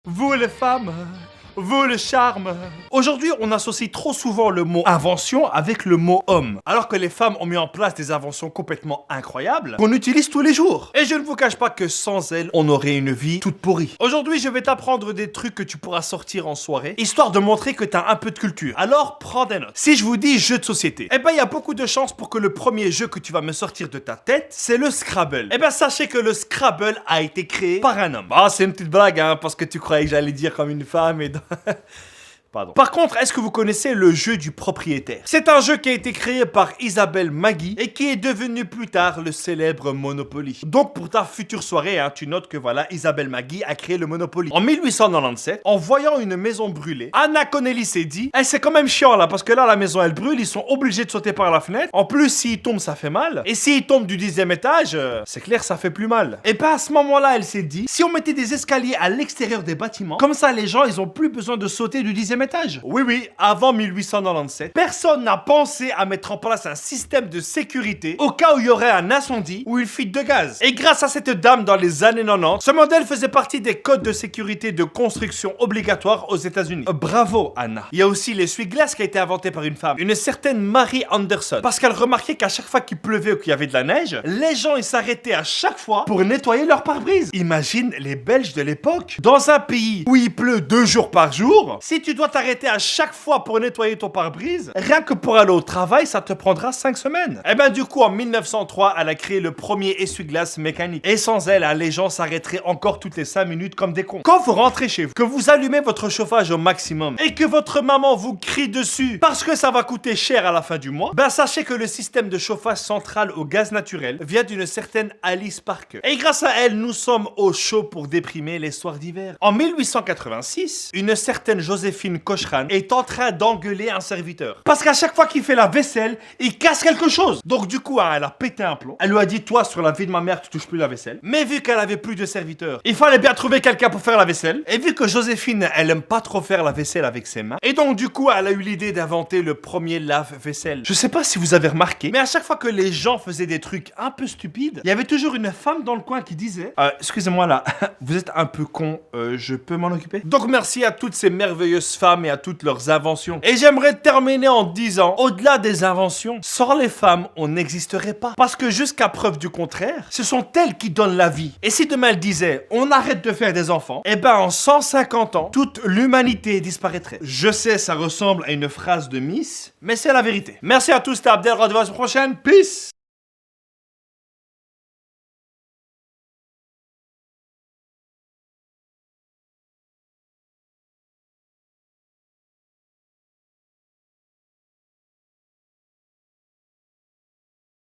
Vous les femmes, vous le charme. Aujourd'hui, on associe trop souvent le mot invention avec le mot homme, alors que les femmes ont mis en place des inventions complètement incroyables qu'on utilise tous les jours. Et je ne vous cache pas que sans elles, on aurait une vie toute pourrie. Aujourd'hui, je vais t'apprendre des trucs que tu pourras sortir en soirée, histoire de montrer que t'as un peu de culture. Alors, prends des notes. Si je vous dis jeu de société, eh ben, il y a beaucoup de chances pour que le premier jeu que tu vas me sortir de ta tête, c'est le Scrabble. Eh ben, sachez que le Scrabble a été créé par un homme. Ah, c'est une petite blague, hein, parce que tu croyais que j'allais dire comme une femme et... Pardon. Par contre, est-ce que vous connaissez le jeu du propriétaire? C'est un jeu qui a été créé par Isabelle Magui et qui est devenu plus tard le célèbre Monopoly. Donc pour ta future soirée, tu notes que voilà, Isabelle Magui a créé le Monopoly. En 1897, en voyant une maison brûler, Anna Connelly s'est dit c'est quand même chiant là, parce que là la maison elle brûle, ils sont obligés de sauter par la fenêtre. En plus, s'ils tombent, ça fait mal. Et s'ils tombent du 10e étage, c'est clair, ça fait plus mal. Et ben à ce moment-là, elle s'est dit, si on mettait des escaliers à l'extérieur des bâtiments, comme ça les gens, ils ont plus besoin de sauter du 10e étage. Oui, avant 1897, personne n'a pensé à mettre en place un système de sécurité au cas où il y aurait un incendie ou une fuite de gaz. Et grâce à cette dame dans les années 90, ce modèle faisait partie des codes de sécurité de construction obligatoires aux États-Unis. Bravo, Anna. Il y a aussi l'essuie-glace qui a été inventé par une femme, une certaine Mary Anderson, parce qu'elle remarquait qu'à chaque fois qu'il pleuvait ou qu'il y avait de la neige, les gens ils s'arrêtaient à chaque fois pour nettoyer leur pare-brise. Imagine les Belges de l'époque. Dans un pays où il pleut 2 jours par jour, si tu dois t'arrêter à chaque fois pour nettoyer ton pare-brise, rien que pour aller au travail, ça te prendra 5 semaines. Et ben du coup, en 1903, elle a créé le premier essuie-glace mécanique. Et sans elle, les gens s'arrêteraient encore toutes les 5 minutes comme des cons. Quand vous rentrez chez vous, que vous allumez votre chauffage au maximum et que votre maman vous crie dessus parce que ça va coûter cher à la fin du mois, ben sachez que le système de chauffage central au gaz naturel vient d'une certaine Alice Parker. Et grâce à elle, nous sommes au chaud pour déprimer les soirs d'hiver. En 1886, une certaine Joséphine Cochran est en train d'engueuler un serviteur. Parce qu'à chaque fois qu'il fait la vaisselle, il casse quelque chose. Donc du coup, elle a pété un plomb. Elle lui a dit, toi, sur la vie de ma mère, tu touches plus la vaisselle. Mais vu qu'elle avait plus de serviteurs, il fallait bien trouver quelqu'un pour faire la vaisselle. Et vu que Joséphine, elle aime pas trop faire la vaisselle avec ses mains, et donc du coup, elle a eu l'idée d'inventer le premier lave-vaisselle. Je sais pas si vous avez remarqué, mais à chaque fois que les gens faisaient des trucs un peu stupides, il y avait toujours une femme dans le coin qui disait excusez-moi là, vous êtes un peu con, je peux m'en occuper? Donc merci à toutes ces merveilleuses femmes et à toutes leurs inventions. Et j'aimerais terminer en disant, au-delà des inventions, sans les femmes, on n'existerait pas. Parce que jusqu'à preuve du contraire, ce sont elles qui donnent la vie. Et si demain elles disaient, on arrête de faire des enfants, et ben en 150 ans, toute l'humanité disparaîtrait. Je sais, ça ressemble à une phrase de Miss, mais c'est la vérité. Merci à tous, c'était Abdel, à la prochaine, peace!